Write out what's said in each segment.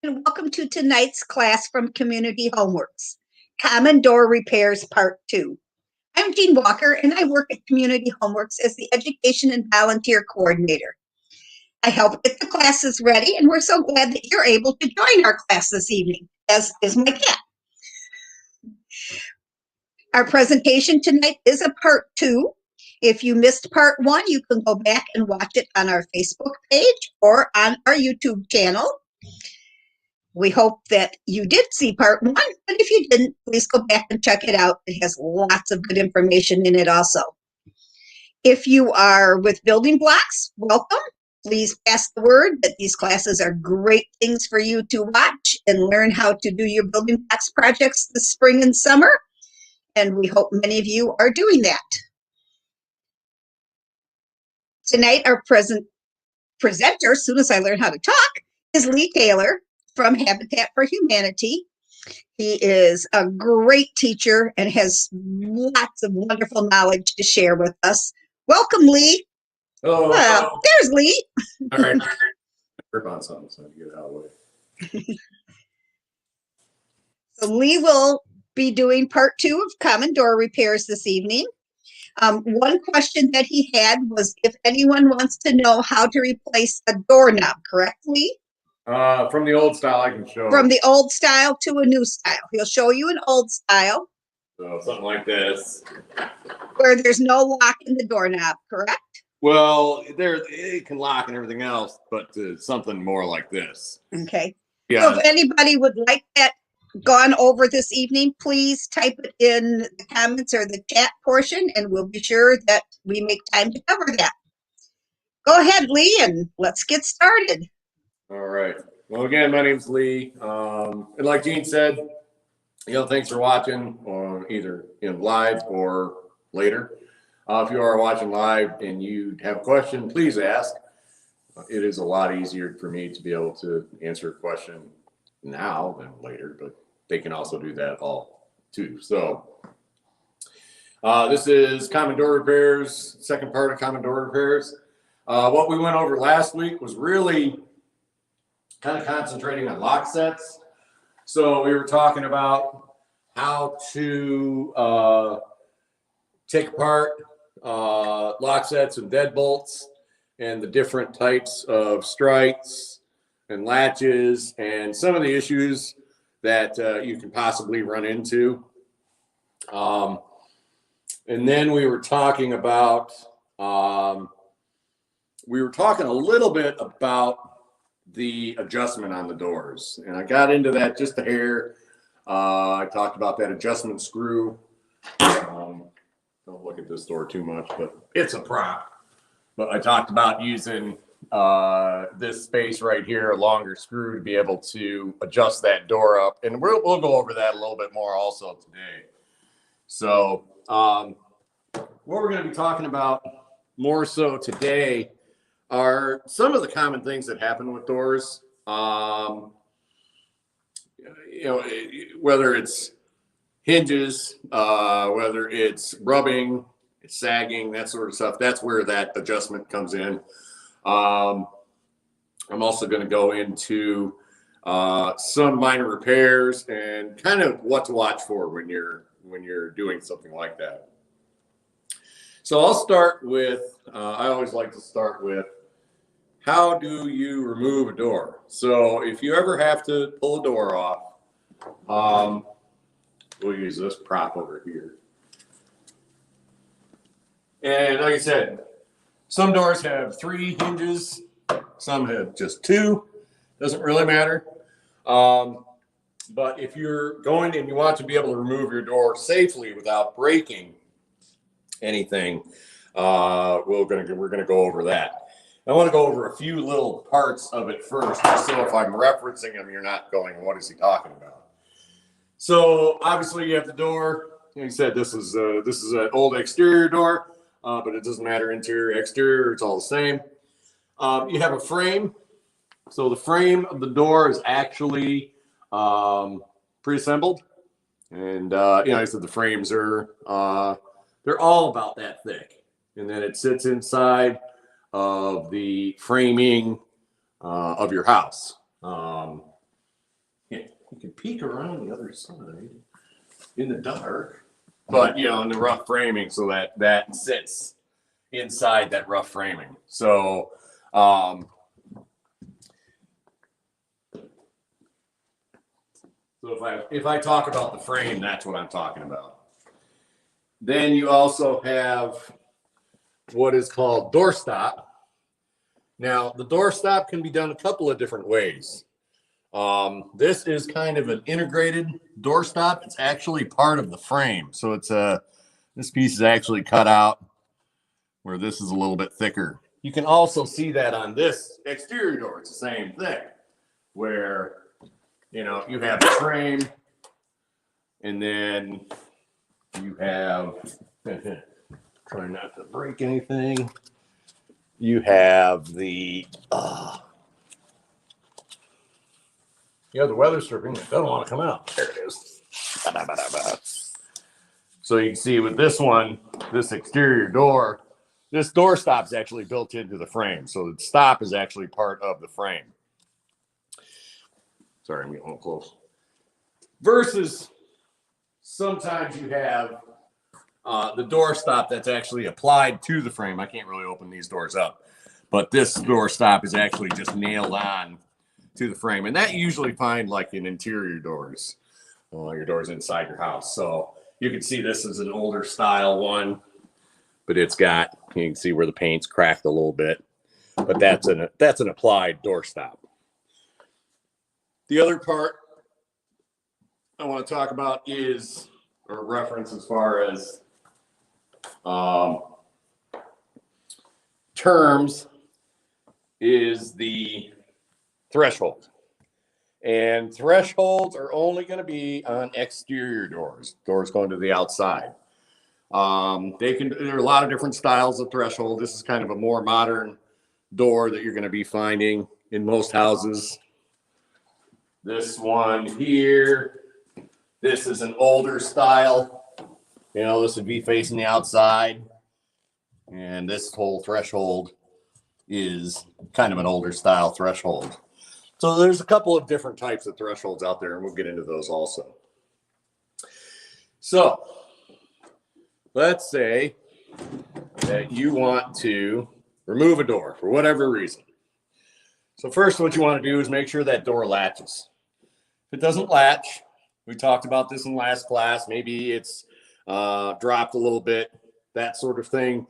and welcome to tonight's class from Community Homeworks, Common Door Repairs Part 2. I'm Jean Walker, and I work at Community Homeworks as the Education and Volunteer Coordinator. I help get the classes ready, and we're so glad that you're able to join our class this evening, as is my cat. Our presentation tonight is a Part 2. If you missed Part 1, you can go back and watch it on our Facebook page or on our YouTube channel. We hope that you did see Part 1, but if you didn't, please go back and check it out. It has lots of good information in it also. If you are with building blocks, welcome. Please pass the word that these classes are great things for you to watch and learn how to do your building blocks projects this spring and summer. And we hope many of you are doing that. Tonight, our presenter, as soon as I learn how to talk, is Lee Taylor from Habitat for Humanity. He is a great teacher and has lots of wonderful knowledge to share with us. Welcome, Lee. Oh, well, there's Lee. All right. Grip on something so I can get it out of the way. So Lee will be doing Part 2 of Common Door Repairs this evening. One question that he had was if anyone wants to know how to replace a doorknob, correctly? From the old style, I can show. From the old style to a new style. He'll show you an old style. So something like this. Where there's no lock in the doorknob, correct? Well, it can lock and everything else, but something more like this. Okay. Yeah. So if anybody would like that gone over this evening, please type it in the comments or the chat portion, and we'll be sure that we make time to cover that. Go ahead, Lee, and let's get started. All right. Well, again, my name's Lee. And like Jean said, thanks for watching on either live or later. If you are watching live and you have a question, please ask. It is a lot easier for me to be able to answer a question now than later, but they can also do that all too. So this is Common Door Repairs, second part of Common Door Repairs. What we went over last week was really kind of concentrating on lock sets. So we were talking about how to take apart lock sets and deadbolts and the different types of strikes and latches and some of the issues that you can possibly run into. And then we were talking about, a little bit about the adjustment on the doors. And I got into that just a hair. I talked about that adjustment screw. Don't look at this door too much, but it's a prop. But I talked about using this space right here, a longer screw, to be able to adjust that door up. And we'll go over that a little bit more also today. So what we're going to be talking about more so today are some of the common things that happen with doors. Whether it's hinges, whether it's rubbing, it's sagging, that sort of stuff. That's where that adjustment comes in. I'm also going to go into some minor repairs and kind of what to watch for when you're doing something like that. So I'll start with, I always like to start with, how do you remove a door? So if you ever have to pull a door off, we'll use this prop over here. And like I said, some doors have 3 hinges, some have just 2. Doesn't really matter. But if you're going and you want to be able to remove your door safely without breaking anything, we're gonna go over that. I want to go over a few little parts of it first, just so if I'm referencing them, you're not going, what is he talking about? So obviously you have the door. Like I said, this is an old exterior door, but it doesn't matter interior, exterior, it's all the same. You have a frame. So the frame of the door is actually pre-assembled, and like I said, the frames are they're all about that thick, and then it sits inside of the framing of your house. you can peek around the other side in the dark, but you know, in the rough framing, so that sits inside that rough framing. So if I talk about the frame, that's what I'm talking about. Then you also have what is called doorstop. Now, the doorstop can be done a couple of different ways. This is kind of an integrated doorstop. It's actually part of the frame. So it's this piece is actually cut out where this is a little bit thicker. You can also see that on this exterior door. It's the same thing where, you know, you have the frame and then you have, try not to break anything. You have the, the weather stripping that doesn't want to come out. There it is. So you can see with this one, this exterior door, this door stop is actually built into the frame. So the stop is actually part of the frame. Sorry, I'm getting a little close. Versus sometimes you have the door stop that's actually applied to the frame. I can't really open these doors up, but this door stop is actually just nailed on to the frame. And that you usually find like in interior doors, your doors inside your house. So you can see this is an older style one, but it's got, you can see where the paint's cracked a little bit, but that's an applied door stop. The other part I want to talk about is, or reference as far as terms, is the threshold. And thresholds are only going to be on exterior doors going to the outside. There are a lot of different styles of threshold. This is kind of a more modern door that you're going to be finding in most houses. This one here, this is an older style. You know, this would be facing the outside. And this whole threshold is kind of an older style threshold. So there's a couple of different types of thresholds out there, and we'll get into those also. So let's say that you want to remove a door for whatever reason. So first, what you want to do is make sure that door latches. If it doesn't latch, we talked about this in last class, maybe it's dropped a little bit, that sort of thing.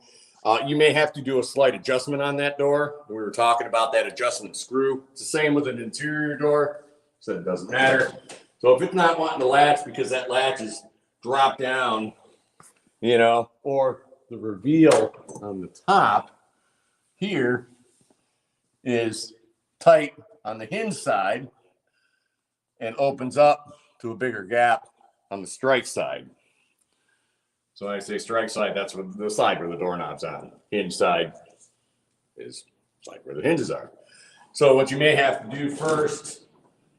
You may have to do a slight adjustment on that door. We were talking about that adjustment screw. It's the same with an interior door, so it doesn't matter. So if it's not wanting to latch because that latch is dropped down, you know, or the reveal on the top here is tight on the hinge side and opens up to a bigger gap on the strike side. So when I say strike side, that's the side where the doorknob's on. Hinge side is like where the hinges are. So what you may have to do first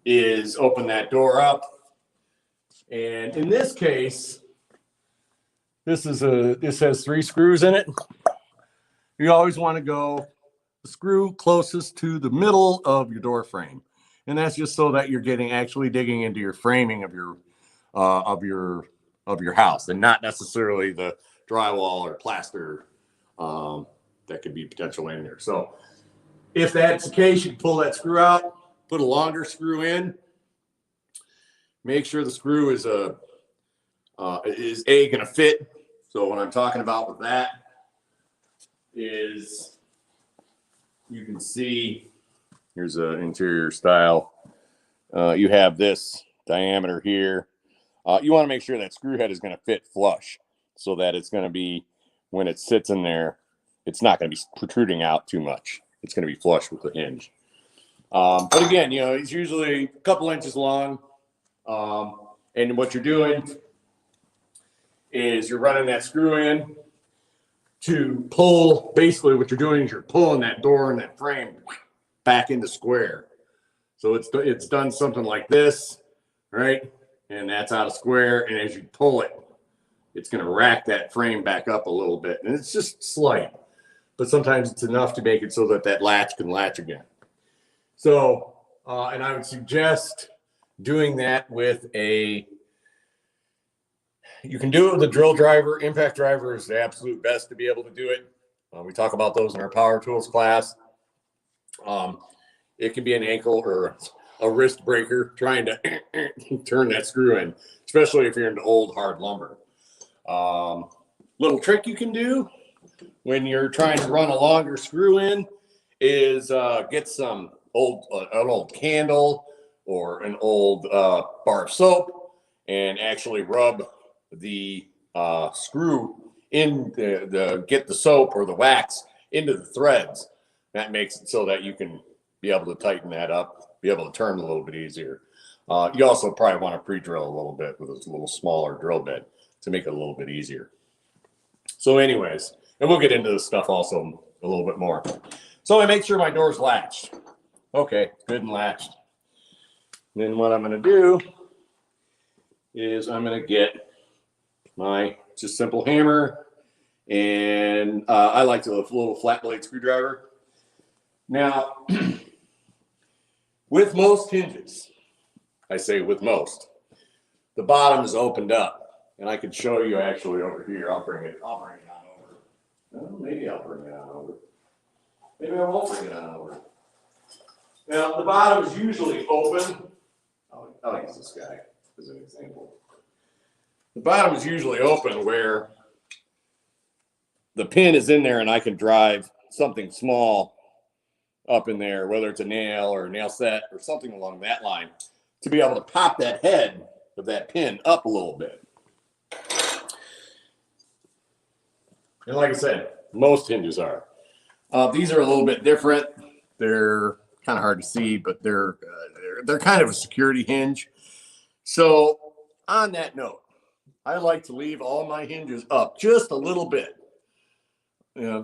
is open that door up. And in this case, this has 3 screws in it. You always want to go the screw closest to the middle of your door frame. And that's just so that you're actually digging into your framing of your house, and not necessarily the drywall or plaster that could be potentially in there. So if that's the case, you can pull that screw out, put a longer screw in, make sure the screw is going to fit. So what I'm talking about with that is, you can see here's an interior style. You have this diameter here. You want to make sure that screw head is going to fit flush, so that it's going to be, when it sits in there, it's not going to be protruding out too much. It's going to be flush with the hinge. But again, you know, it's usually a couple inches long. And what you're doing is you're running that screw in to pull. Basically what you're doing is you're pulling that door and that frame back into square. So it's done something like this, right? And that's out of square. And as you pull it, it's going to rack that frame back up a little bit. And it's just slight, but sometimes it's enough to make it so that that latch can latch again. So, and I would suggest doing that with you can do it with a drill driver. Impact driver is the absolute best to be able to do it. We talk about those in our power tools class. It can be an ankle or a wrist breaker trying to turn that screw in, especially if you're into old hard lumber. Little trick you can do when you're trying to run a longer screw in is get some an old candle or an old bar of soap and actually rub the screw in get the soap or the wax into the threads. That makes it so that you can be able to tighten that up, be able to turn a little bit easier. You also probably want to pre-drill a little bit with a little smaller drill bit to make it a little bit easier. So anyways, and we'll get into this stuff also a little bit more. So I make sure my door's latched. Okay, good and latched. Then what I'm going to do is I'm going to get my just simple hammer, and I like the little flat blade screwdriver. Now, with most hinges, I say with most, the bottom is opened up. And I could show you actually over here. I'll bring it on over. Well, maybe I'll bring it on over. Maybe I won't bring it on over. Now, the bottom is usually open. I'll use this guy as an example. The bottom is usually open where the pin is in there and I can drive something small up in there, whether it's a nail or a nail set or something along that line, to be able to pop that head of that pin up a little bit. And like I said, most hinges are. These are a little bit different. They're kind of hard to see, but they're kind of a security hinge. So on that note, I like to leave all my hinges up just a little bit,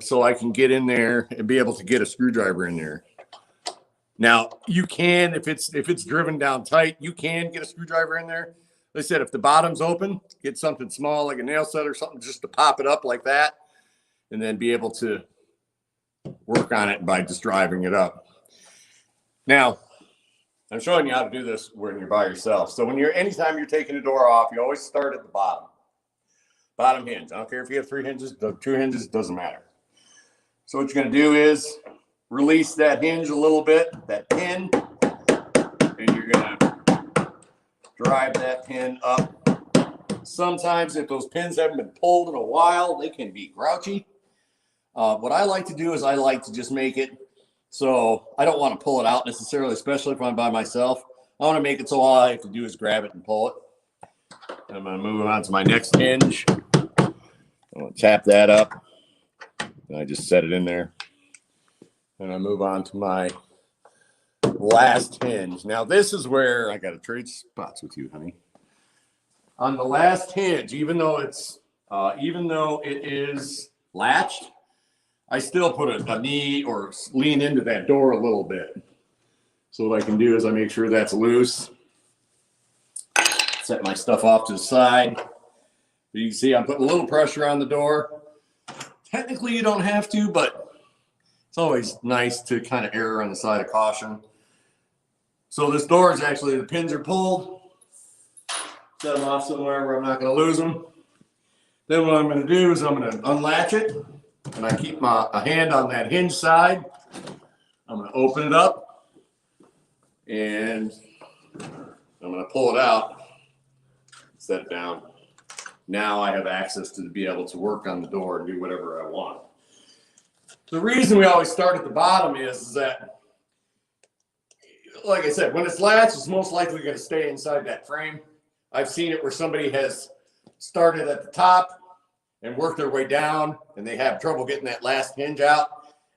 so I can get in there and be able to get a screwdriver in there. Now you can, if it's driven down tight, you can get a screwdriver in there. Like I said, if the bottom's open, get something small like a nail set or something just to pop it up like that, and then be able to work on it by just driving it up. Now, I'm showing you how to do this when you're by yourself. So anytime you're taking a door off, you always start at the bottom hinge. I don't care if you have 3 hinges, 2 hinges, it doesn't matter. So what you're going to do is release that hinge a little bit, that pin, and you're going to drive that pin up. Sometimes if those pins haven't been pulled in a while, they can be grouchy. What I like to do is I like to just make it so I don't want to pull it out necessarily, especially if I'm by myself. I want to make it so all I have to do is grab it and pull it. I'm going to move on to my next hinge. I'm going to tap that up. And I just set it in there. And I move on to my last hinge. Now this is where I got to trade spots with you, honey. On the last hinge, even though it is latched, I still put a knee or lean into that door a little bit. So what I can do is I make sure that's loose. Set my stuff off to the side. You can see I'm putting a little pressure on the door. Technically you don't have to, but it's always nice to kind of err on the side of caution. So this door is actually, the pins are pulled. Set them off somewhere where I'm not going to lose them. Then what I'm going to do is I'm going to unlatch it. And I keep a hand on that hinge side. I'm going to open it up. And I'm going to pull it out. Set it down. Now I have access to be able to work on the door and do whatever I want. The reason we always start at the bottom is that, like I said, when it's latched, it's most likely going to stay inside that frame. I've seen it where somebody has started at the top and worked their way down, and they have trouble getting that last hinge out,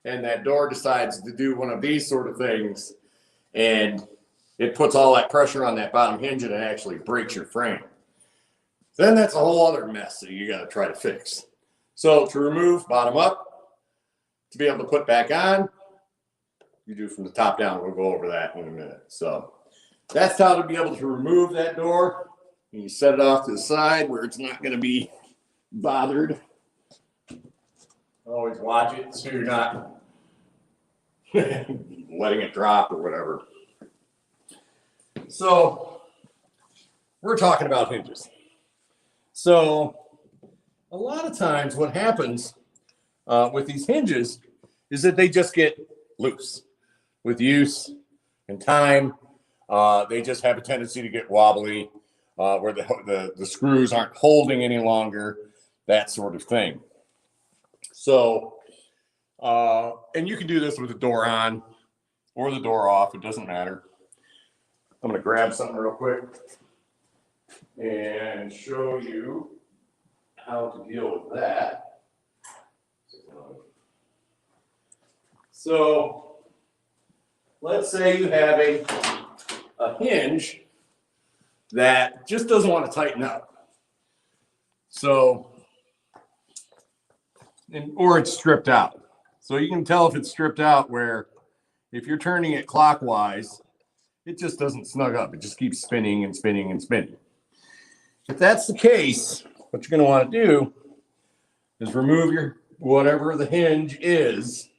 and that door decides to do one of these sort of things, and it puts all that pressure on that bottom hinge, and it actually breaks your frame. Then that's a whole other mess that you got to try to fix. So to remove bottom up, to be able to put back on, you do from the top down. We'll go over that in a minute. So that's how to be able to remove that door. And you set it off to the side where it's not going to be bothered. Always watch it so you're not letting it drop or whatever. So we're talking about hinges. So a lot of times what happens with these hinges is that they just get loose with use and time. They just have a tendency to get wobbly, where the screws aren't holding any longer, that sort of thing. So, and you can do this with the door on or the door off. It doesn't matter. I'm going to grab something real quick and show you how to deal with that. So let's say you have a hinge that just doesn't want to tighten up. So, or it's stripped out. So you can tell if it's stripped out where if you're turning it clockwise, it just doesn't snug up. It just keeps spinning and spinning and spinning. If that's the case, what you're going to want to do is remove your whatever the hinge is.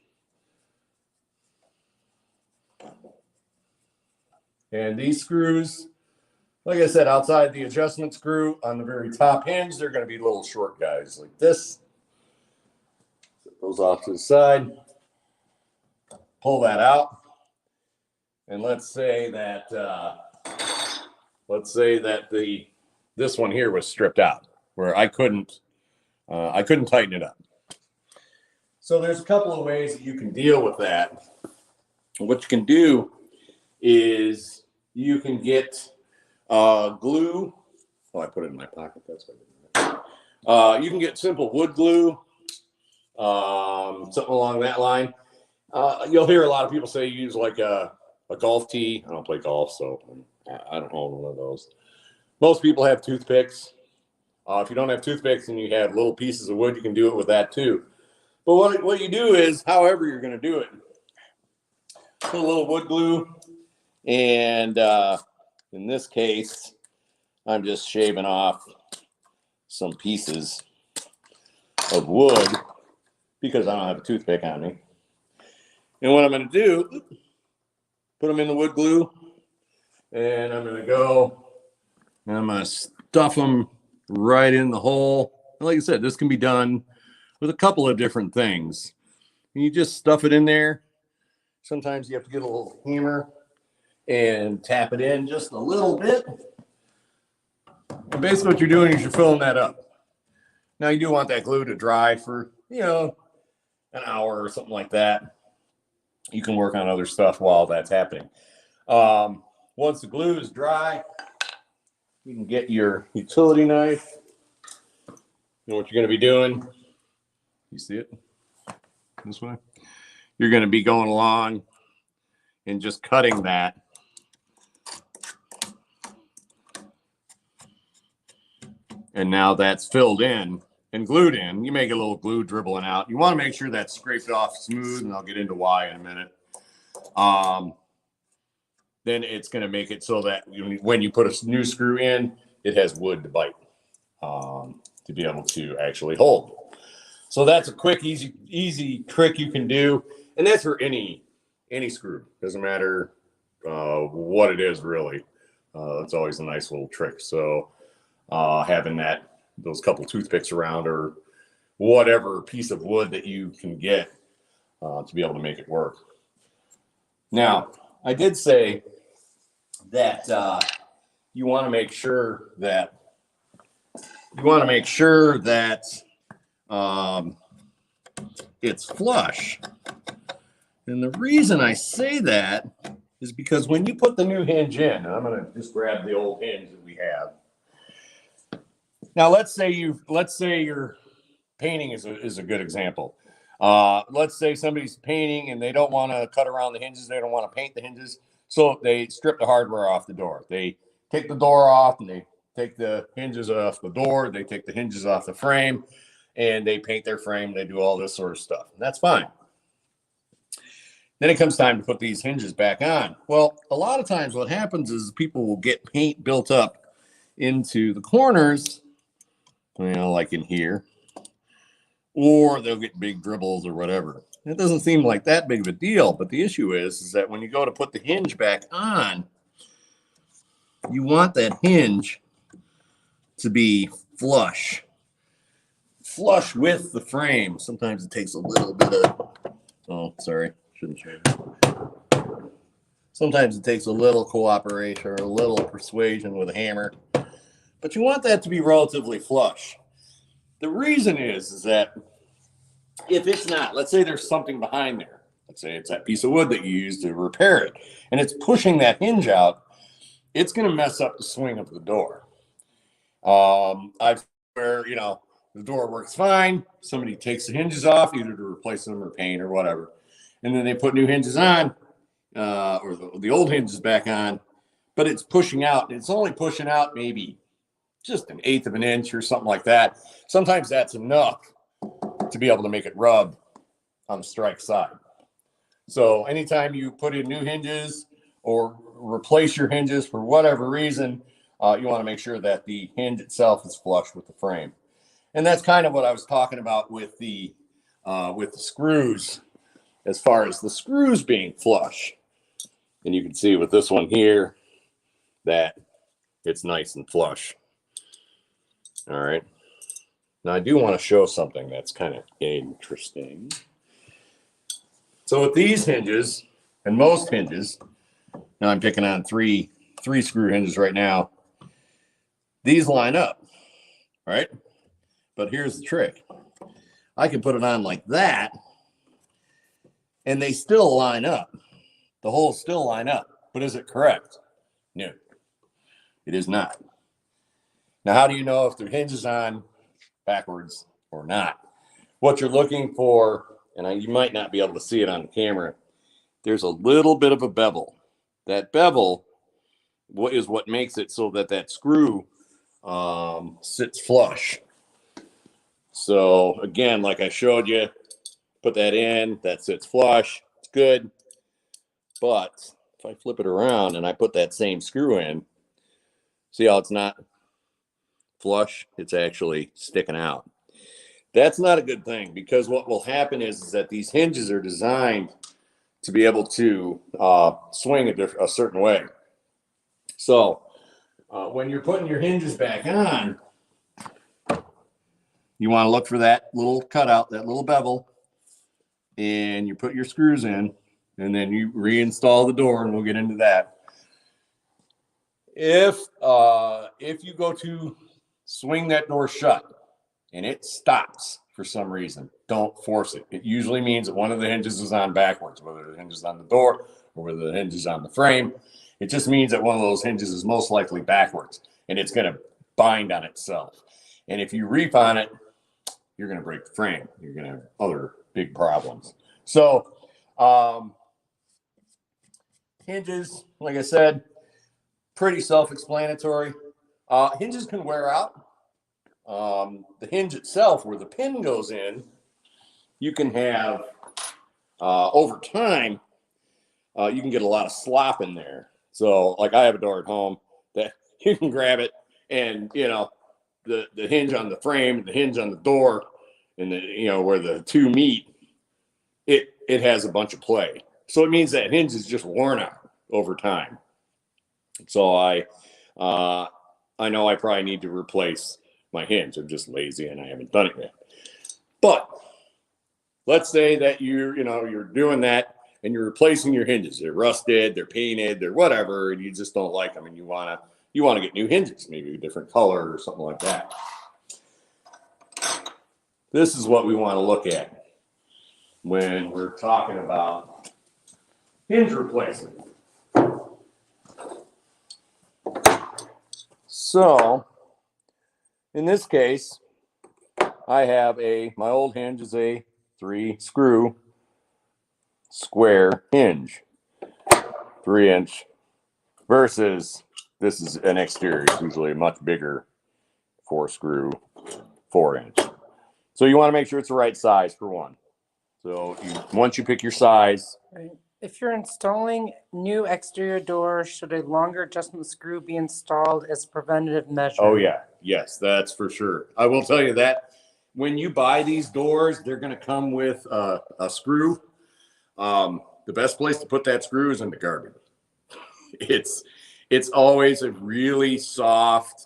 And these screws, like I said, outside the adjustment screw on the very top hinge, they're going to be little short guys like this. Set those off to the side. Pull that out. And let's say that this one here was stripped out, where I couldn't tighten it up. So there's a couple of ways that you can deal with that. What you can do is you can get glue. Oh, I put it in my pocket. That's what you can get simple wood glue, something along that line. You'll hear a lot of people say use like a golf tee. I don't play golf, so I don't own one of those. Most people have toothpicks. If you don't have toothpicks and you have little pieces of wood, you can do it with that too. But what you do is, however you're going to do it, put a little wood glue, and in this case, I'm just shaving off some pieces of wood because I don't have a toothpick on me. And what I'm going to do, put them in the wood glue, and I'm going to go and I'm going to stuff them right in the hole. And like I said, this can be done with a couple of different things. And you just stuff it in there. Sometimes you have to get a little hammer and tap it in just a little bit. And basically what you're doing is you're filling that up. Now you do want that glue to dry for, an hour or something like that. You can work on other stuff while that's happening. Once the glue is dry, you can get your utility knife. You know what you're going to be doing? You see it? This way? You're going to be going along and just cutting that. And now that's filled in and glued in. You make a little glue dribbling out. You want to make sure that's scraped off smooth, and I'll get into why in a minute. Then it's going to make it so that when you put a new screw in, it has wood to bite to be able to actually hold. So that's a quick, easy trick you can do, and that's for any screw. Doesn't matter what it is, really. That's always a nice little trick. So having those couple toothpicks around or whatever piece of wood that you can get to be able to make it work. Now, I did say that you want to make sure that it's flush. And the reason I say that is because when you put the new hinge in, and I'm going to just grab the old hinge that we have. Now, let's say your painting is a good example. Let's say somebody's painting and they don't want to cut around the hinges. They don't want to paint the hinges. So they strip the hardware off the door. They take the door off and they take the hinges off the door. They take the hinges off the frame and they paint their frame. They do all this sort of stuff. And that's fine. Then it comes time to put these hinges back on. Well, a lot of times what happens is people will get paint built up into the corners, like in here, or they'll get big dribbles or whatever. It doesn't seem like that big of a deal, but the issue is that when you go to put the hinge back on, you want that hinge to be flush with the frame. Sometimes it takes a little bit of, oh, sorry, shouldn't show you. Sometimes it takes a little cooperation or a little persuasion with a hammer, but you want that to be relatively flush. The reason is that if it's not, let's say there's something behind there. Let's say it's that piece of wood that you use to repair it, and it's pushing that hinge out. It's going to mess up the swing of the door. I've where the door works fine. Somebody takes the hinges off, either to replace them or paint or whatever, and then they put new hinges on, or the old hinges back on, but it's pushing out. It's only pushing out maybe just 1/8 of an inch or something like that. Sometimes that's enough to be able to make it rub on the strike side. So anytime you put in new hinges or replace your hinges for whatever reason, you want to make sure that the hinge itself is flush with the frame. And that's kind of what I was talking about with the screws, as far as the screws being flush. And you can see with this one here that it's nice and flush. All right. Now I do want to show something that's kind of interesting. So with these hinges and most hinges, now I'm picking on three screw hinges right now. These line up, right? But here's the trick. I can put it on like that, and they still line up. The holes still line up. But is it correct? No, it is not. Now, how do you know if the hinge is on backwards or not? What you're looking for, and you might not be able to see it on the camera, there's a little bit of a bevel. That bevel is what makes it so that screw sits flush. So again, like I showed you, put that in, that sits flush, it's good. But if I flip it around and I put that same screw in, see how it's not flush? It's actually sticking out. That's not a good thing, because what will happen is that these hinges are designed to be able to swing a certain way. So when you're putting your hinges back on, you want to look for that little cutout, that little bevel, and you put your screws in, and then you reinstall the door, and we'll get into that. If you go to swing that door shut and it stops for some reason, don't force it. It usually means that one of the hinges is on backwards, whether the hinge is on the door or whether the hinge is on the frame. It just means that one of those hinges is most likely backwards, and it's going to bind on itself. And if you reef on it, you're going to break the frame. You're going to have other big problems. So hinges, like I said, pretty self-explanatory. Hinges can wear out. The hinge itself, where the pin goes in, you can have, over time, you can get a lot of slop in there. So like I have a door at home that you can grab it, and the hinge on the frame, the hinge on the door, and where the two meet, it has a bunch of play. So it means that hinge is just worn out over time. So I know I probably need to replace my hinge. I'm just lazy and I haven't done it yet. But let's say that you're doing that and you're replacing your hinges. They're rusted, they're painted, they're whatever, and you just don't like them, and you want to get new hinges, maybe a different color or something like that. This is what we want to look at when we're talking about hinge replacement. So in this case, I have my old hinge is a 3-screw square hinge, 3-inch, versus this is an exterior. It's usually a much bigger 4-screw 4-inch. So you want to make sure it's the right size for one. So once you pick your size. Right. If you're installing new exterior doors, should a longer adjustment screw be installed as a preventative measure? Oh yeah, yes, that's for sure. I will tell you that when you buy these doors, they're going to come with a screw. The best place to put that screw is in the garbage. It's always a really soft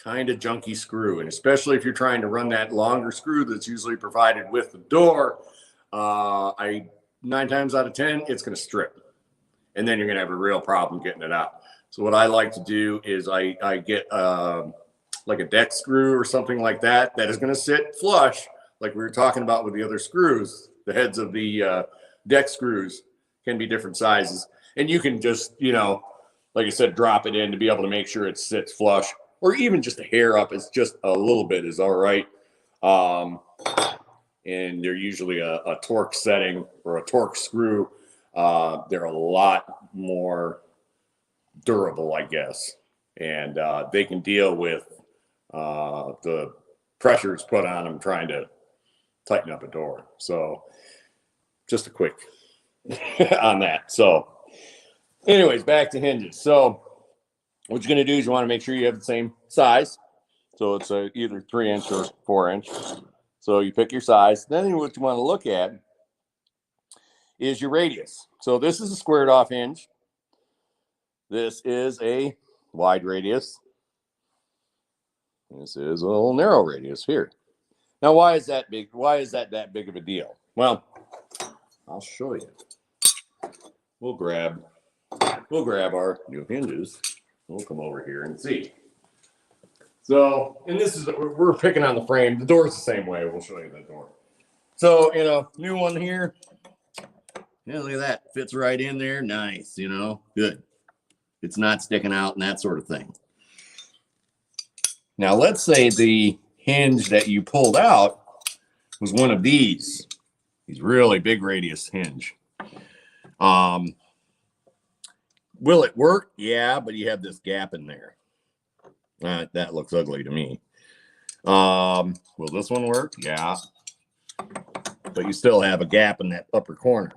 kind of junky screw. And especially if you're trying to run that longer screw that's usually provided with the door, 9 times out of 10, it's going to strip. And then you're going to have a real problem getting it out. So what I like to do is I get like a deck screw or something like that is going to sit flush, like we were talking about with the other screws. The heads of the deck screws can be different sizes. And you can just, you know, like I said, drop it in to be able to make sure it sits flush, or even just a hair up is just a little bit is all right. And they're usually a torque setting or a torque screw. They're a lot more durable, I guess. And they can deal with the pressures put on them trying to tighten up a door. So just a quick on that. So anyways, back to hinges. So what you're going to do is you want to make sure you have the same size. So it's either 3-inch or 4-inch. So you pick your size. Then what you want to look at is your radius. So this is a squared off hinge. This is a wide radius. This is a little narrow radius here. Now, why is that big? Why is that big of a deal? Well, I'll show you. We'll grab our new hinges. We'll come over here and see. So, and this is, we're picking on the frame. The door's the same way. We'll show you the door. So, you know, new one here. Yeah, look at that. Fits right in there. Nice, you know, good. It's not sticking out and that sort of thing. Now, let's say the hinge that you pulled out was one of these really big radius hinge. Will it work? Yeah, but you have this gap in there. That looks ugly to me. Will this one work? Yeah. But you still have a gap in that upper corner.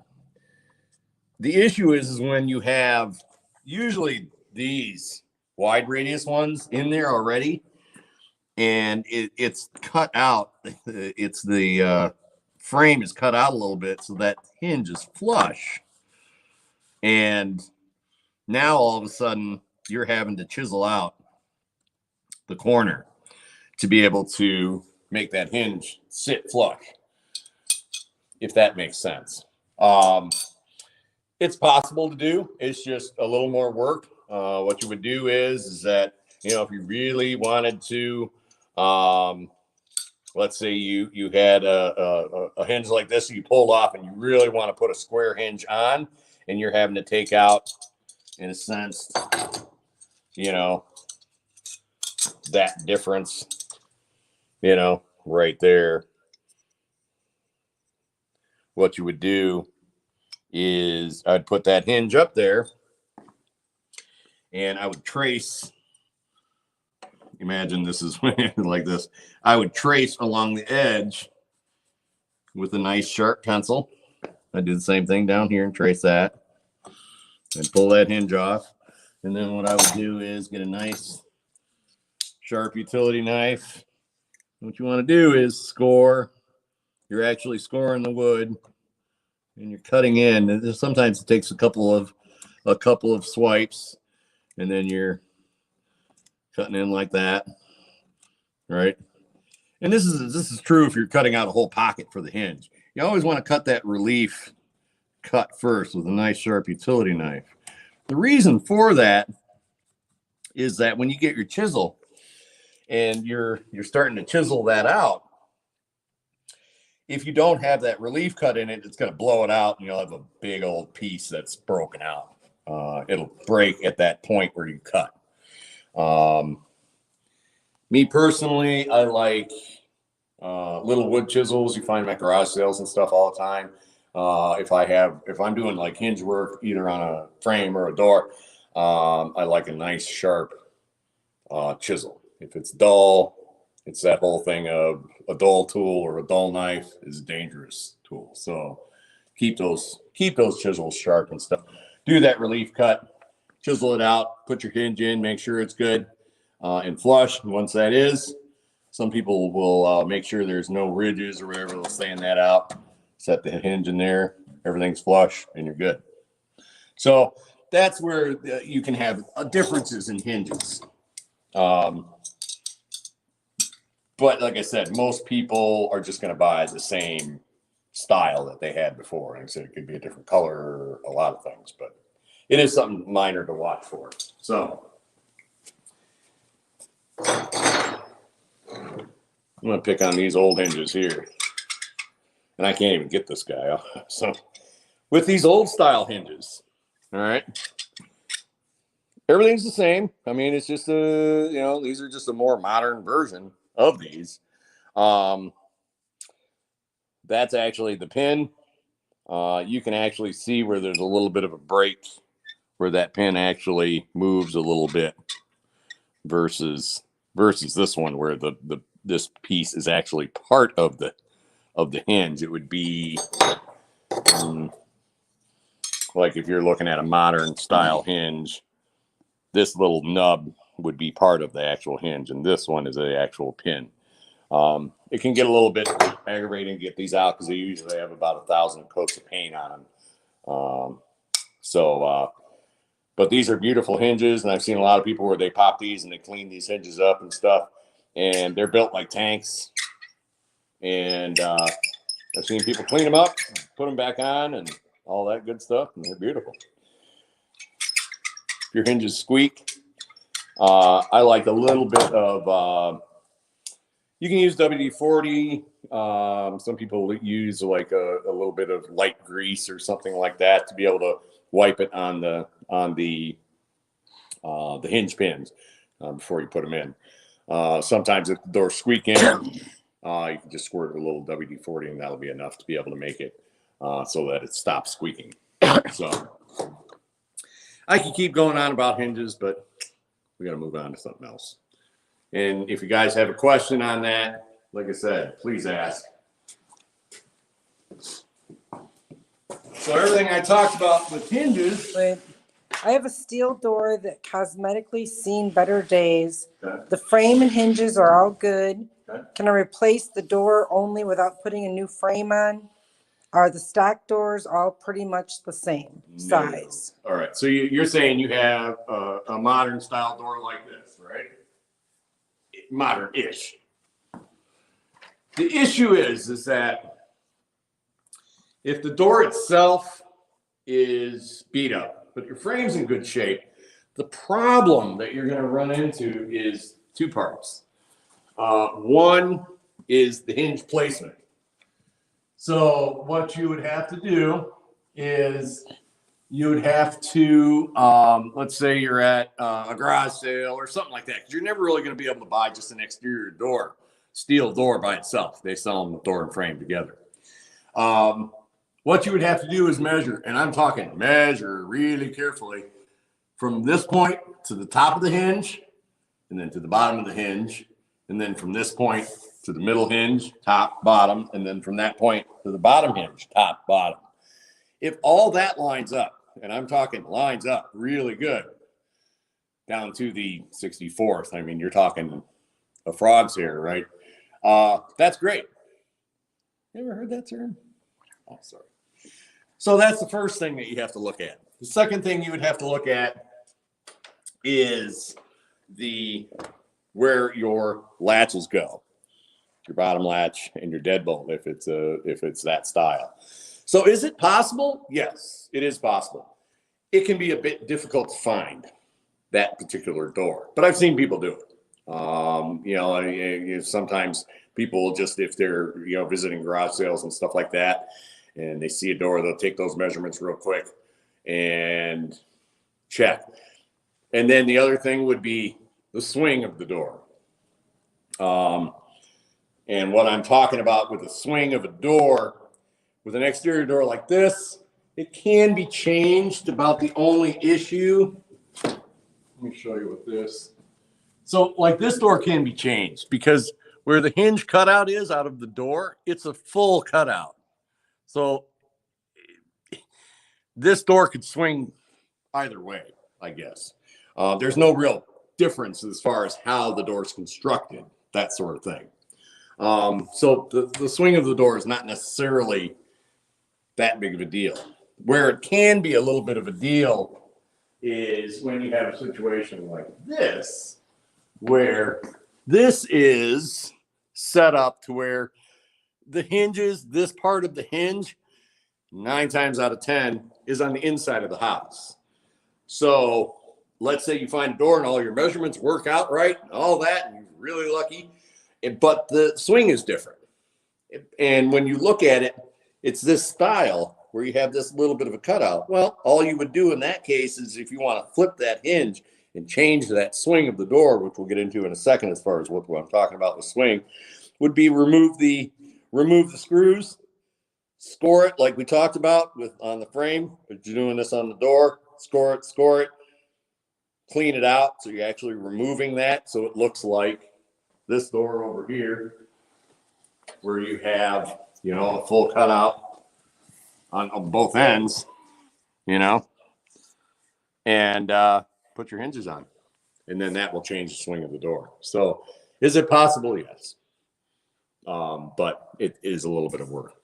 The issue is when you have usually these wide radius ones in there already, and it's cut out. It's the frame is cut out a little bit so that hinge is flush. And now all of a sudden you're having to chisel out the corner to be able to make that hinge sit flush, if that makes sense. It's possible to do. It's just a little more work. What you would do is that, you know, if you really wanted to, let's say you had a hinge like this that you pulled off and you really want to put a square hinge on, and you're having to take out, in a sense, you know, that difference, you know, right there. What you would do is I'd put that hinge up there and I would trace. Imagine this is like this. I would trace along the edge with a nice sharp pencil. I do the same thing down here and trace that and pull that hinge off. And then what I would do is get a nice sharp utility knife. What you want to do is score. You're actually scoring the wood and you're cutting in. And sometimes it takes a couple of swipes, and then you're cutting in like that, right? And this is true if you're cutting out a whole pocket for the hinge. You always want to cut that relief cut first with a nice sharp utility knife. The reason for that is that when you get your chisel and you're starting to chisel that out, if you don't have that relief cut in it, it's going to blow it out and you'll have a big old piece that's broken out. It'll break at that point where you cut. Me personally, I like little wood chisels. You find them at garage sales and stuff all the time. If I'm doing like hinge work, either on a frame or a door, I like a nice sharp chisel. If it's dull, it's that whole thing of a dull tool or a dull knife is a dangerous tool. So keep those chisels sharp and stuff. Do that relief cut, chisel it out, put your hinge in, make sure it's good and flush. And once that is, some people will make sure there's no ridges or whatever. They'll sand that out, set the hinge in there, everything's flush, and you're good. So that's where you can have differences in hinges. But like I said, most people are just going to buy the same style that they had before. Like I said, it could be a different color, a lot of things, but it is something minor to watch for. So I'm going to pick on these old hinges here. And I can't even get this guy. So with these old style hinges, all right, everything's the same. I mean, it's just these are just a more modern version of these. That's actually the pin. You can actually see where there's a little bit of a break where that pin actually moves a little bit versus this one where this piece is actually part of the hinge. It would be like if you're looking at a modern style hinge, this little nub would be part of the actual hinge, and this one is the actual pin. It can get a little bit aggravating to get these out because they usually have about 1,000 coats of paint on them. But these are beautiful hinges, and I've seen a lot of people where they pop these and they clean these hinges up and stuff, and they're built like tanks. And I've seen people clean them up, put them back on, and all that good stuff, and they're beautiful. If your hinges squeak, I like a little bit of, you can use WD-40. Some people use like a little bit of light grease or something like that to be able to wipe it on the hinge pins before you put them in. Sometimes if the door's squeaking, you can just squirt a little WD-40 and that'll be enough to be able to make it so that it stops squeaking. So I can keep going on about hinges, but we got to move on to something else. And if you guys have a question on that, like I said, please ask. So everything I talked about with hinges. Wait, I have a steel door that cosmetically seen better days. Okay. The frame and hinges are all good. Okay. Can I replace the door only without putting a new frame on? Are the stock doors all pretty much the same size? No. All right. So you're saying you have a modern style door like this, right? Modern-ish. The issue is that if the door itself is beat up, but your frame's in good shape, the problem that you're going to run into is two parts. One is the hinge placement. So what you would have to do is you would have to, let's say you're at a garage sale or something like that, because you're never really going to be able to buy just an exterior door, steel door by itself. They sell them with door and frame together. What you would have to do is measure, and I'm talking measure really carefully, from this point to the top of the hinge, and then to the bottom of the hinge, and then from this point to the middle hinge, top, bottom, and then from that point to the bottom hinge, top, bottom. If all that lines up, and I'm talking lines up really good, down to the 64th, I mean, you're talking a frog's hair, right? That's great. You ever heard that term? Oh, sorry. So that's the first thing that you have to look at. The second thing you would have to look at is where your latches go, your bottom latch and your deadbolt, if it's that style. So is it possible? Yes, it is possible. It can be a bit difficult to find that particular door, but I've seen people do it. Sometimes people just, if they're, visiting garage sales and stuff like that, and they see a door, they'll take those measurements real quick and check. And then the other thing would be the swing of the door. And what I'm talking about with the swing of a door, with an exterior door like this, it can be changed. About the only issue, let me show you with this. So like this door can be changed because where the hinge cutout is out of the door, it's a full cutout. So this door could swing either way, I guess. There's no real difference as far as how the door is constructed, that sort of thing. So the swing of the door is not necessarily that big of a deal. Where it can be a little bit of a deal is when you have a situation like this, where this is set up to where the hinges, this part of the hinge, 9 times out of 10 is on the inside of the house. So let's say you find a door and all your measurements work out right, and all that, and you're really lucky, but the swing is different. And when you look at it, it's this style where you have this little bit of a cutout. Well, all you would do in that case is if you want to flip that hinge and change that swing of the door, which we'll get into in a second as far as what I'm talking about with swing, would be remove the screws, score it like we talked about with on the frame, but you're doing this on the door, score it, clean it out. So you're actually removing that. So it looks like this door over here where you have, you know, a full cutout on both ends, you know, and put your hinges on. And then that will change the swing of the door. So is it possible? Yes. But it is a little bit of work.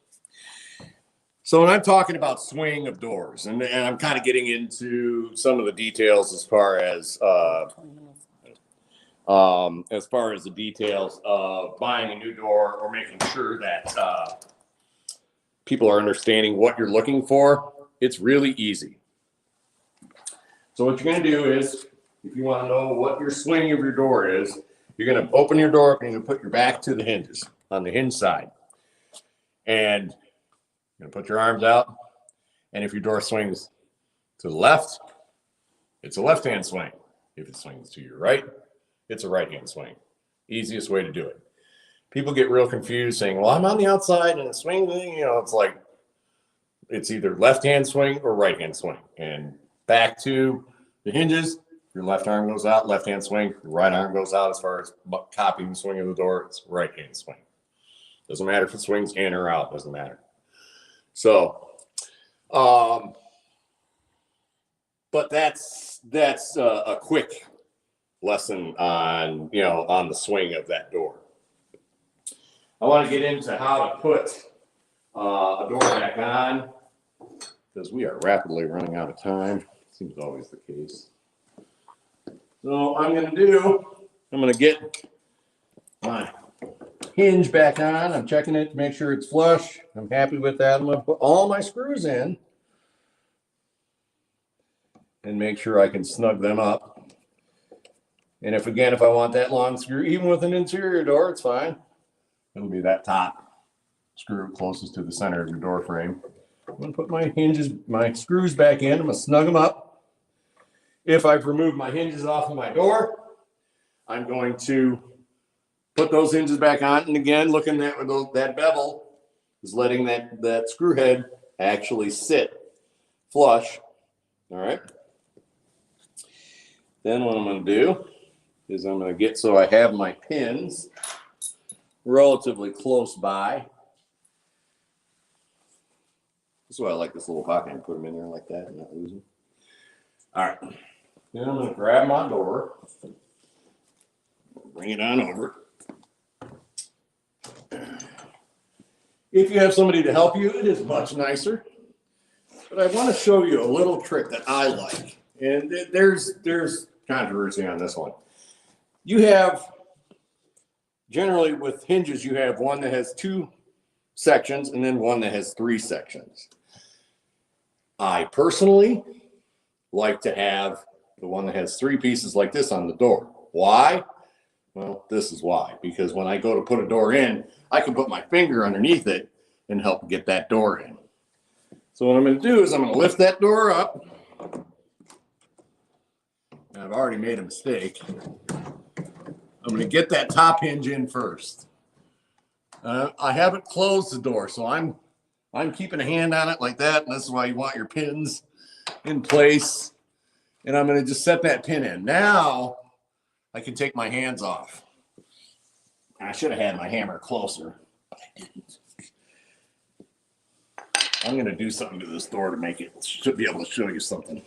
So when I'm talking about swing of doors, and I'm kind of getting into some of the details as far as the details of buying a new door or making sure that people are understanding what you're looking for, it's really easy. So what you're going to do is, if you want to know what your swing of your door is, you're going to open your door up and you're going to put your back to the hinges on the hinge side. And you're going to put your arms out. And if your door swings to the left, it's a left-hand swing. If it swings to your right, it's a right-hand swing. Easiest way to do it. People get real confused saying, well, I'm on the outside and the swing, you know, it's like, it's either left-hand swing or right-hand swing. And back to the hinges, your left arm goes out, left-hand swing, your right arm goes out. As far as copying the swing of the door, it's right-hand swing. Doesn't matter if it swings in or out, doesn't matter. So, but that's a quick lesson on, you know, on the swing of that door. I want to get into how to put a door back on, because we are rapidly running out of time. Seems always the case. So I'm going to get my hinge back on. I'm checking it to make sure it's flush. I'm happy with that. I'm going to put all my screws in and make sure I can snug them up. And if I want that long screw, even with an interior door, it's fine. It'll be that top screw closest to the center of your door frame. I'm going to put my screws back in. I'm going to snug them up. If I've removed my hinges off of my door, I'm going to put those hinges back on. And again, looking at that bevel is letting that screw head actually sit flush. All right. Then what I'm going to do is I'm going to get so I have my pins relatively close by. That's why I like this little pocket. I can put them in there like that and not lose them. All right. Then I'm going to grab my door, bring it on over. If you have somebody to help you, it is much nicer. But I want to show you a little trick that I like. And there's controversy on this one. You have, generally with hinges, you have one that has 2 sections and then one that has 3 sections. I personally like to have the one that has 3 pieces like this on the door. Why? Well, this is why. Because when I go to put a door in, I can put my finger underneath it and help get that door in. So what I'm going to do is I'm going to lift that door up. And I've already made a mistake. I'm going to get that top hinge in first. I haven't closed the door, so I'm keeping a hand on it like that. And this is why you want your pins in place. And I'm going to just set that pin in. Now I can take my hands off. I should have had my hammer closer, but I didn't. I'm going to do something to this door to make it, should be able to show you something.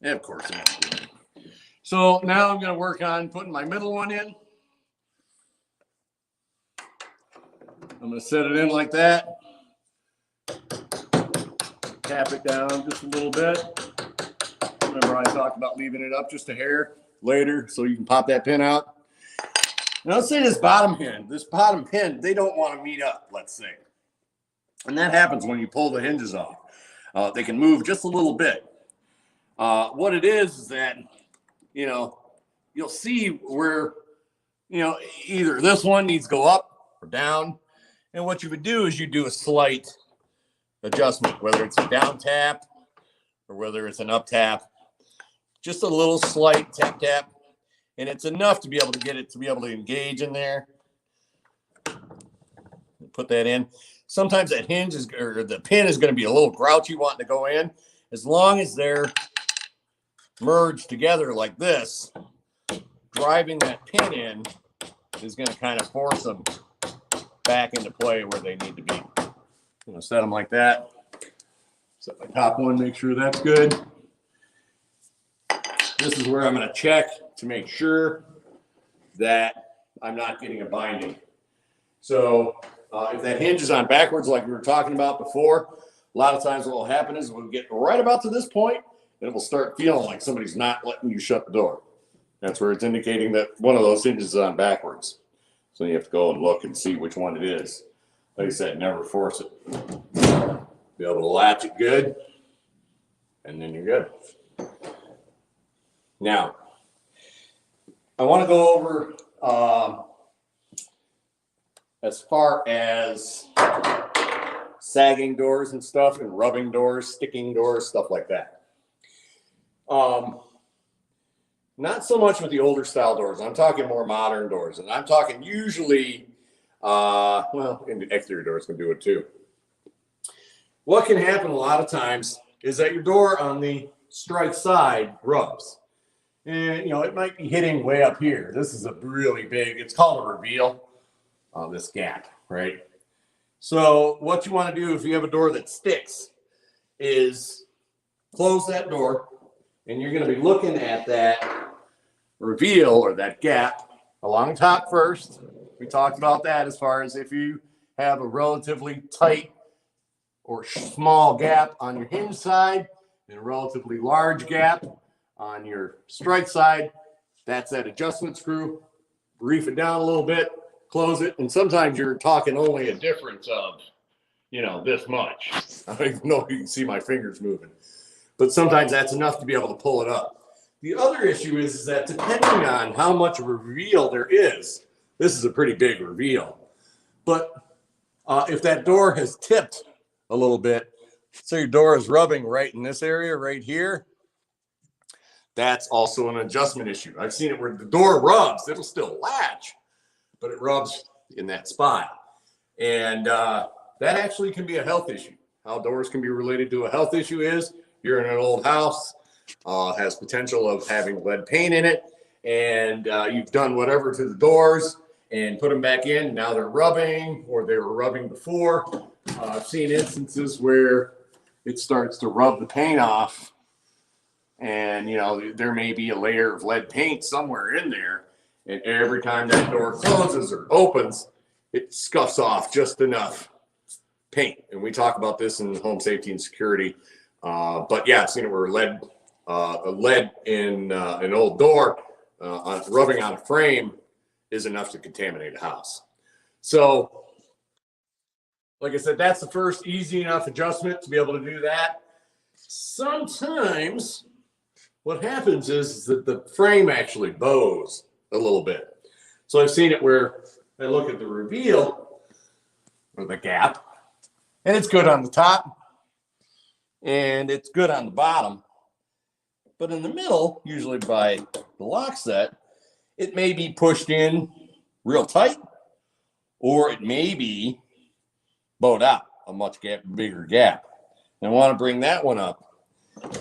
And of course, so now I'm going to work on putting my middle one in. I'm going to set it in like that. Tap it down just a little bit. Remember I talked about leaving it up just a hair. later so you can pop that pin out. Now let's say this bottom pin, they don't want to meet up, let's say. And that happens when you pull the hinges off. They can move just a little bit. What it is that, you know, you'll see where, you know, either this one needs to go up or down. And what you would do is you do a slight adjustment, whether it's a down tap or whether it's an up tap. Just a little slight tap tap. And it's enough to be able to get it to be able to engage in there. Put that in. Sometimes that hinge is, or the pin is going to be a little grouchy wanting to go in. As long as they're merged together like this, driving that pin in is going to kind of force them back into play where they need to be. I'm going to set them like that. Set my top one, make sure that's good. This is where I'm going to check to make sure that I'm not getting a binding. So if that hinge is on backwards like we were talking about before, a lot of times what will happen is we'll get right about to this point and it will start feeling like somebody's not letting you shut the door. That's where it's indicating that one of those hinges is on backwards. So you have to go and look and see which one it is. Like I said, never force it. Be able to latch it good, and then you're good. Now, I want to go over as far as sagging doors and stuff, and rubbing doors, sticking doors, stuff like that. Not so much with the older style doors. I'm talking more modern doors, and I'm talking usually, well, and the exterior doors can do it too. What can happen a lot of times is that your door on the strike side rubs. And, you know, it might be hitting way up here. This is a really big, it's called a reveal on this gap, right? So what you want to do if you have a door that sticks is close that door, and you're going to be looking at that reveal or that gap along top first. We talked about that as far as if you have a relatively tight or small gap on your hinge side and a relatively large gap on your strike side, that's that adjustment screw. Reef it down a little bit, close it, and sometimes you're talking only a difference of, you know, this much. I don't know if you can see my fingers moving, but sometimes that's enough to be able to pull it up. The other issue is that depending on how much of a reveal there is, this is a pretty big reveal. But if that door has tipped a little bit, so your door is rubbing right in this area right here, that's also an adjustment issue. I've seen it where the door rubs, it'll still latch, but it rubs in that spot. And that actually can be a health issue. How doors can be related to a health issue is you're in an old house, has potential of having lead paint in it, and you've done whatever to the doors and put them back in. Now they're rubbing, or they were rubbing before. I've seen instances where it starts to rub the paint off, and you know there may be a layer of lead paint somewhere in there, and every time that door closes or opens, it scuffs off just enough paint. And we talk about this in home safety and security. But yeah, I've seen it where lead in an old door rubbing on a frame is enough to contaminate a house. So, like I said, that's the first easy enough adjustment to be able to do that. Sometimes what happens is that the frame actually bows a little bit. So I've seen it where I look at the reveal or the gap, and it's good on the top and it's good on the bottom. But in the middle, usually by the lock set, it may be pushed in real tight, or it may be bowed out, a much bigger gap. And I want to bring that one up,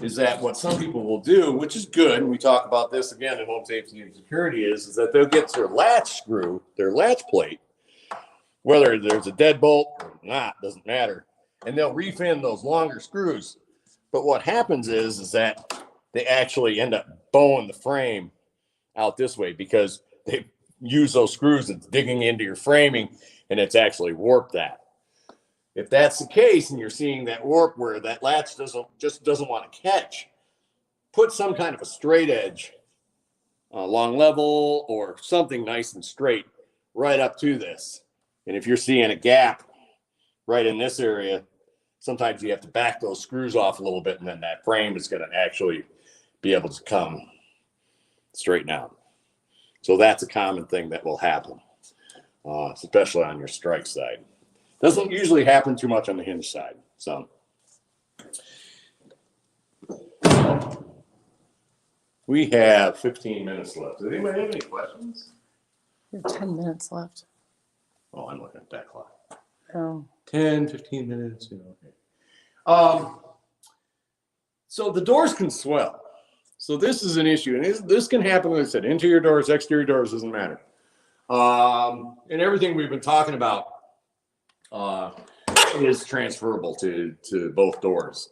is that what some people will do, which is good, and we talk about this again in home safety and security, is that they'll get their latch screw, their latch plate, whether there's a deadbolt or not, doesn't matter, and they'll reef in those longer screws. But what happens is that they actually end up bowing the frame out this way because they use those screws and digging into your framing, and it's actually warped that. If that's the case and you're seeing that warp where that latch doesn't want to catch, put some kind of a straight edge long level or something nice and straight right up to this. And if you're seeing a gap right in this area, sometimes you have to back those screws off a little bit, and then that frame is going to actually be able to come straighten out. So that's a common thing that will happen, especially on your strike side. Doesn't usually happen too much on the hinge side. So we have 15 minutes left. Does anybody have any questions? We have 10 minutes left. Oh, I'm looking at that clock. Oh. 10, 15 minutes. Okay. So the doors can swell. So this is an issue. And this can happen, like I said, interior doors, exterior doors, doesn't matter. And everything we've been talking about is transferable to both doors.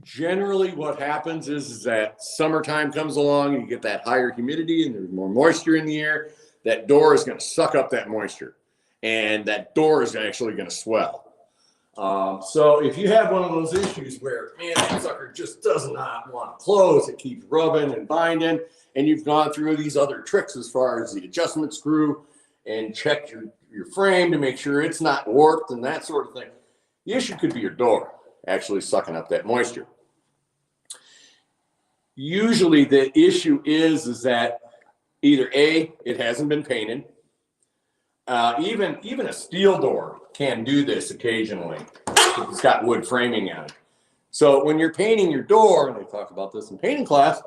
Generally what happens is that summertime comes along and you get that higher humidity and there's more moisture in the air. That door is going to suck up that moisture and that door is actually going to swell. So if you have one of those issues where, man, that sucker just does not want to close, it keeps rubbing and binding, and you've gone through these other tricks as far as the adjustment screw and checked your frame to make sure it's not warped and that sort of thing, the issue could be your door actually sucking up that moisture. Usually the issue is that either A, it hasn't been painted. Even a steel door can do this occasionally if it's got wood framing on it. So when you're painting your door, and they talk about this in painting class,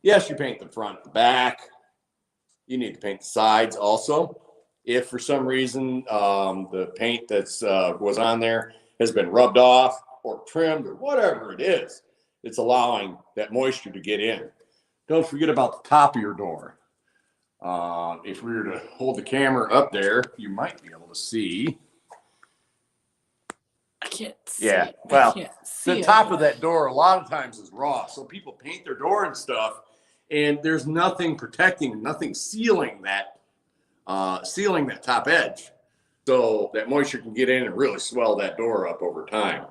yes, you paint the front, the back. You need to paint the sides also. If for some reason the paint that's was on there has been rubbed off or trimmed or whatever it is, it's allowing that moisture to get in. Don't forget about the top of your door. If we were to hold the camera up there, you might be able to see. I can't see. Yeah, it. well, I can't see the it. top of that door a lot of times is raw. So people paint their door and stuff, and there's nothing protecting, nothing sealing that top edge. So that moisture can get in and really swell that door up over time.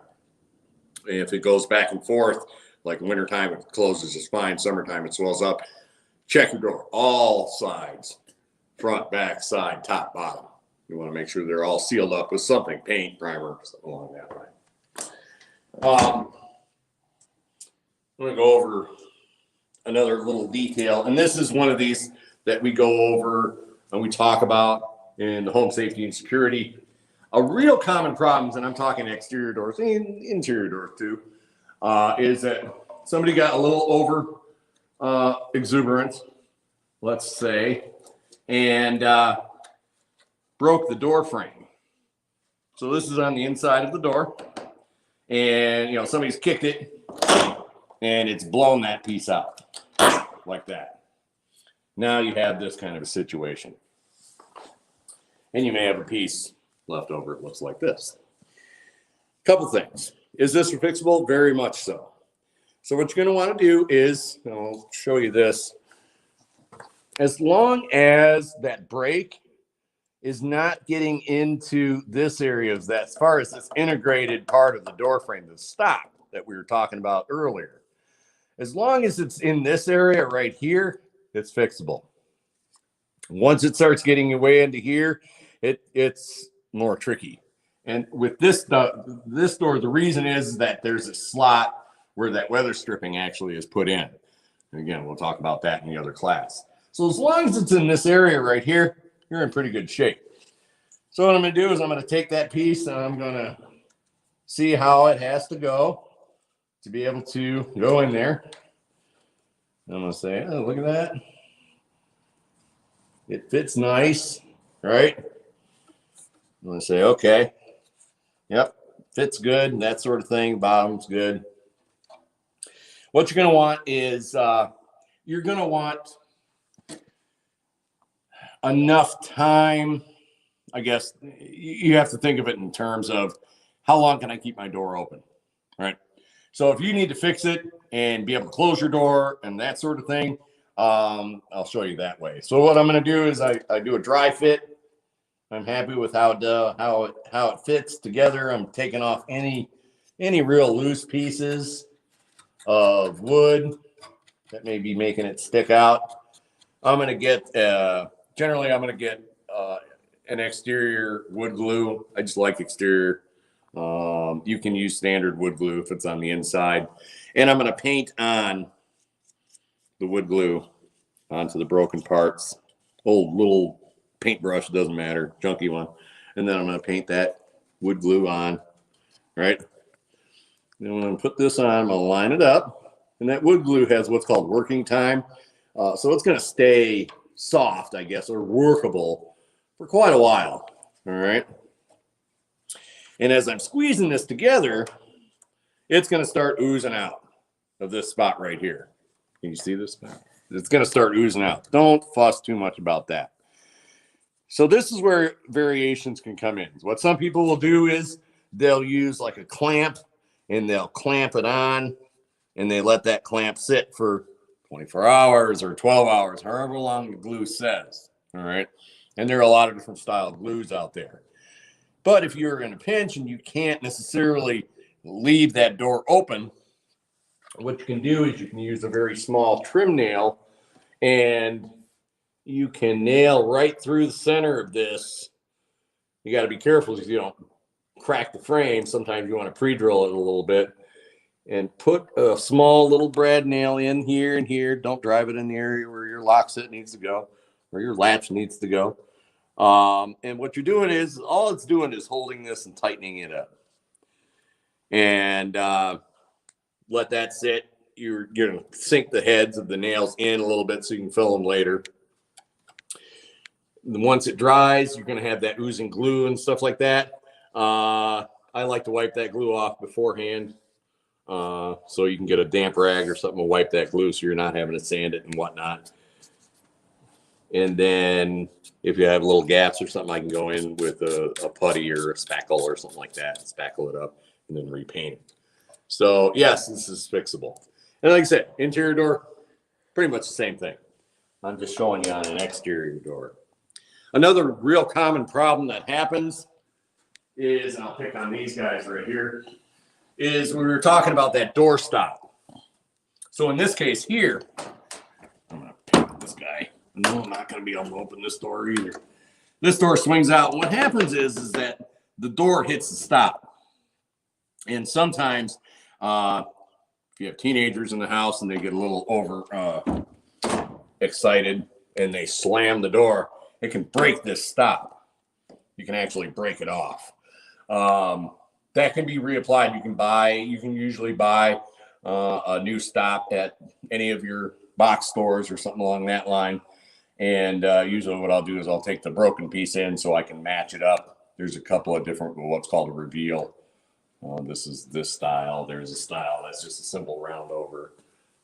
If it goes back and forth, like wintertime, it closes just fine. Summertime, it swells up. Check your door, all sides, front, back, side, top, bottom. You want to make sure they're all sealed up with something, paint, primer, something along that line. I'm going to go over another little detail, and this is one of these that we go over and we talk about in the home safety and security. A real common problem, and I'm talking exterior doors and interior doors too, is that somebody got a little over exuberant, let's say, and broke the door frame. So this is on the inside of the door, and somebody's kicked it and it's blown that piece out like that. Now you have this kind of a situation, and you may have a piece left over. It looks like this. Couple things. Is this fixable? Very much so. So what you're going to want to do is, I'll show you this. As long as that break is not getting into this area, as far as this integrated part of the door frame, the stop that we were talking about earlier, as long as it's in this area right here, it's fixable. Once it starts getting way into here, it's more tricky. And with this door, the reason is that there's a slot where that weather stripping actually is put in. And again, we'll talk about that in the other class. So as long as it's in this area right here, you're in pretty good shape. So what I'm going to do is I'm going to take that piece and I'm going to see how it has to go to be able to go in there. I'm going to say, oh, look at that. It fits nice, right? I'm going to say, okay. Yep, fits good, and that sort of thing. Bottom's good. What you're going to want is you're going to want enough time. I guess you have to think of it in terms of how long can I keep my door open, right? So if you need to fix it and be able to close your door and that sort of thing, I'll show you that way. So what I'm going to do is I do a dry fit. I'm happy with how it fits together. I'm taking off any real loose pieces. of wood that may be making it stick out. I'm going to get, generally I'm going to get an exterior wood glue. I just like exterior. You can use standard wood glue if it's on the inside. And I'm going to paint on the wood glue onto the broken parts. Old little paintbrush, doesn't matter, junky one. And then I'm going to paint that wood glue on, right? Then when I put this on, I'm going to line it up. And that wood glue has what's called working time. So it's going to stay soft, I guess, or workable for quite a while. All right. And as I'm squeezing this together, it's going to start oozing out of this spot right here. Can you see this spot? It's going to start oozing out. Don't fuss too much about that. So this is where variations can come in. What some people will do is they'll use like a clamp and they'll clamp it on and they let that clamp sit for 24 hours or 12 hours, however long the glue says. All right. And there are a lot of different style glues out there. But if you're in a pinch and you can't necessarily leave that door open, what you can do is you can use a very small trim nail and you can nail right through the center of this. You got to be careful because you don't crack the frame. Sometimes you want to pre-drill it a little bit and put a small little brad nail in here and here. Don't drive it in the area where your lock set needs to go or your latch needs to go. And what you're doing is all it's doing is holding this and tightening it up. And let that sit. You're going to sink the heads of the nails in a little bit so you can fill them later. And once it dries, you're going to have that oozing glue and stuff like that. I like to wipe that glue off beforehand so you can get a damp rag or something to wipe that glue so you're not having to sand it and whatnot. And then if you have little gaps or something, I can go in with a putty or a spackle or something like that and spackle it up and then repaint it. So yes, this is fixable. And like I said, interior door, pretty much the same thing. I'm just showing you on an exterior door. Another real common problem that happens is, and I'll pick on these guys right here, is we were talking about that door stop. So in this case here, I'm going to pick on this guy. No, I'm not going to be able to open this door either. This door swings out. What happens is that the door hits the stop. And sometimes if you have teenagers in the house and they get a little over excited and they slam the door, it can break this stop. You can actually break it off. That can be reapplied. You can usually buy a new stop at any of your box stores or something along that line. And usually what I'll do is I'll take the broken piece in so I can match it up. There's a couple of different, what's called a reveal. This is this style. There's a style that's just a simple round over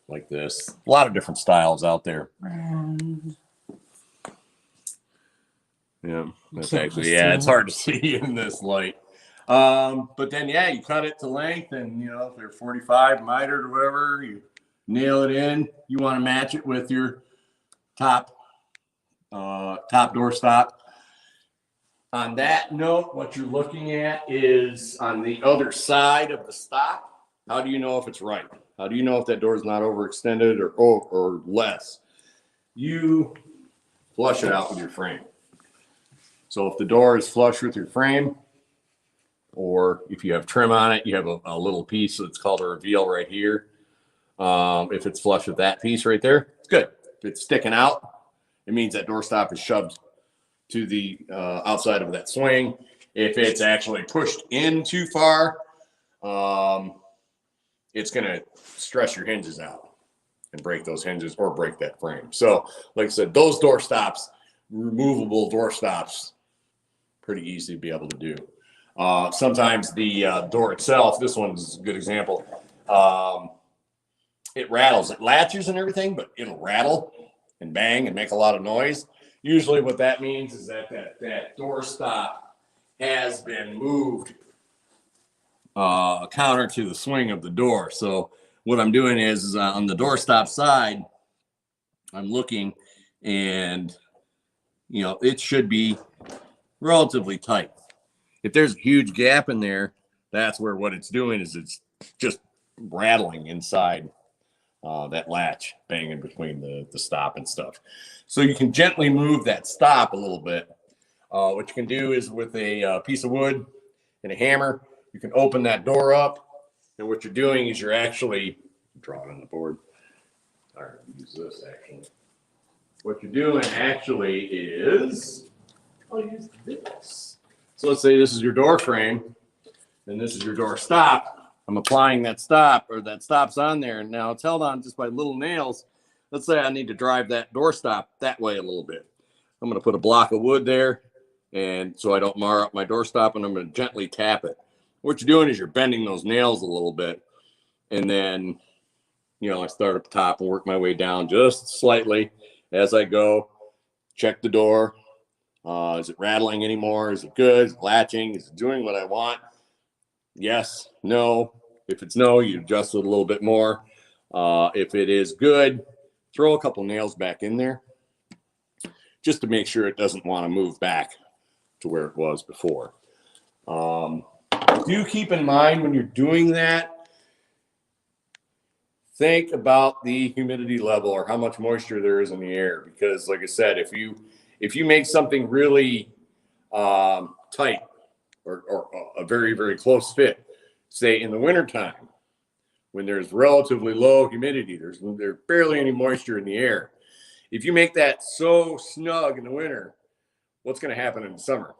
like this. A lot of different styles out there. Yeah, that's actually, yeah, it's hard to see in this light. But then, yeah, you cut it to length and, you know, if they're 45 mitered or whatever, you nail it in. You want to match it with your top door stop. On that note, what you're looking at is on the other side of the stop. How do you know if it's right? How do you know if that door is not overextended or less? You flush it out with your frame. So if the door is flush with your frame, or if you have trim on it, you have a little piece that's called a reveal right here. If it's flush with that piece right there, it's good. If it's sticking out, it means that door stop is shoved to the outside of that swing. If it's actually pushed in too far, it's going to stress your hinges out and break those hinges or break that frame. So like I said, those door stops, removable door stops, pretty easy to be able to do. Sometimes the door itself, this one's a good example, it rattles. It latches and everything, but it'll rattle and bang and make a lot of noise. Usually what that means is that door stop has been moved counter to the swing of the door. So what I'm doing is on the door stop side, I'm looking and, you know, it should be relatively tight. If there's a huge gap in there, that's where what it's doing is it's just rattling inside that latch, banging between the stop and stuff. So you can gently move that stop a little bit. What you can do is with a piece of wood and a hammer, you can open that door up. And what you're doing is you're actually drawing on the board. All right, use this actually. What you're doing actually is, I'll use this. So let's say this is your door frame and this is your door stop. I'm applying that stop, or that stop's on there. And now it's held on just by little nails. Let's say I need to drive that door stop that way a little bit. I'm going to put a block of wood there, and so I don't mar up my door stop, and I'm going to gently tap it. What you're doing is you're bending those nails a little bit, and then, you know, I start up top and work my way down just slightly as I go. Check the door. Is it rattling anymore? Is it good? Is it latching? Is it doing what I want? Yes, no. If it's no, you adjust it a little bit more. If it is good, throw a couple nails back in there just to make sure it doesn't want to move back to where it was before. Do keep in mind when you're doing that, think about the humidity level or how much moisture there is in the air. Because like I said, if you make something really tight or a very, very close fit, say in the wintertime, when there's relatively low humidity, there's barely any moisture in the air. If you make that so snug in the winter, what's going to happen in the summer?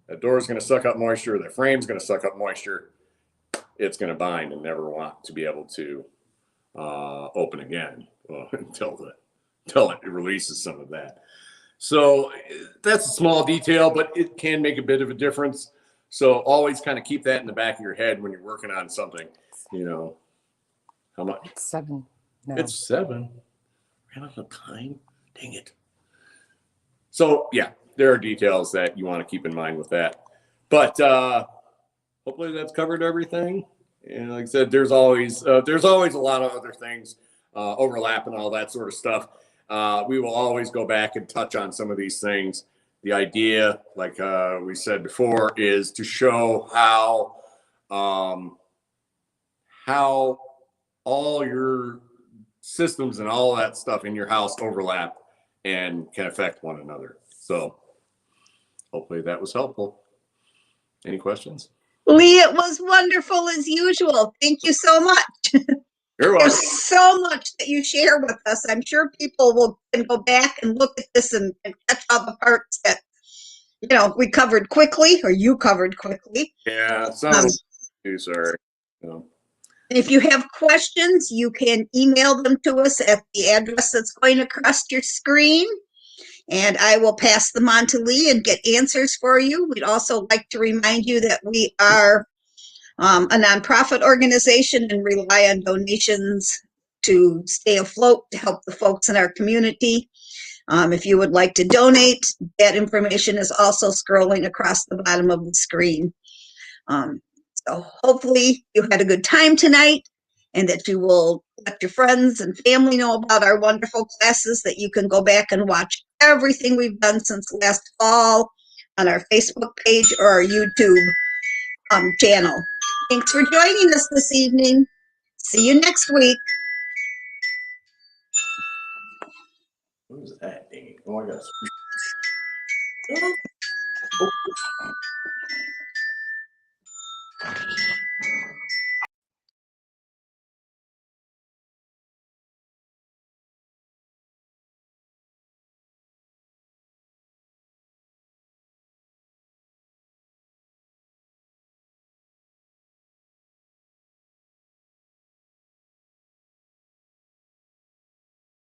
That door is going to suck up moisture. That frame's going to suck up moisture. It's going to bind and never want to be able to open again until it releases some of that. So that's a small detail, but it can make a bit of a difference. So always kind of keep that in the back of your head when you're working on something. You know, how much? 7. No. It's 7. Ran out of time. Dang it. So yeah, there are details that you want to keep in mind with that. But hopefully that's covered everything. And like I said, there's always a lot of other things, overlap and all that sort of stuff. We will always go back and touch on some of these things. The idea, like we said before, is to show how all your systems and all that stuff in your house overlap and can affect one another. So hopefully that was helpful. Any questions? Lee, it was wonderful as usual. Thank you so much. You're welcome. There's so much that you share with us. I'm sure people can go back and look at this and catch all the parts that, you know, we covered quickly, or you covered quickly. Yeah, some too sorry. No. If you have questions, you can email them to us at the address that's going across your screen, and I will pass them on to Lee and get answers for you. We'd also like to remind you that we are a nonprofit organization and rely on donations to stay afloat, to help the folks in our community. If you would like to donate, that information is also scrolling across the bottom of the screen. So hopefully you had a good time tonight, and that you will let your friends and family know about our wonderful classes, that you can go back and watch everything we've done since last fall on our Facebook page or our YouTube channel. Thanks for joining us this evening. See you next week. What was that? Dang it. Oh, I got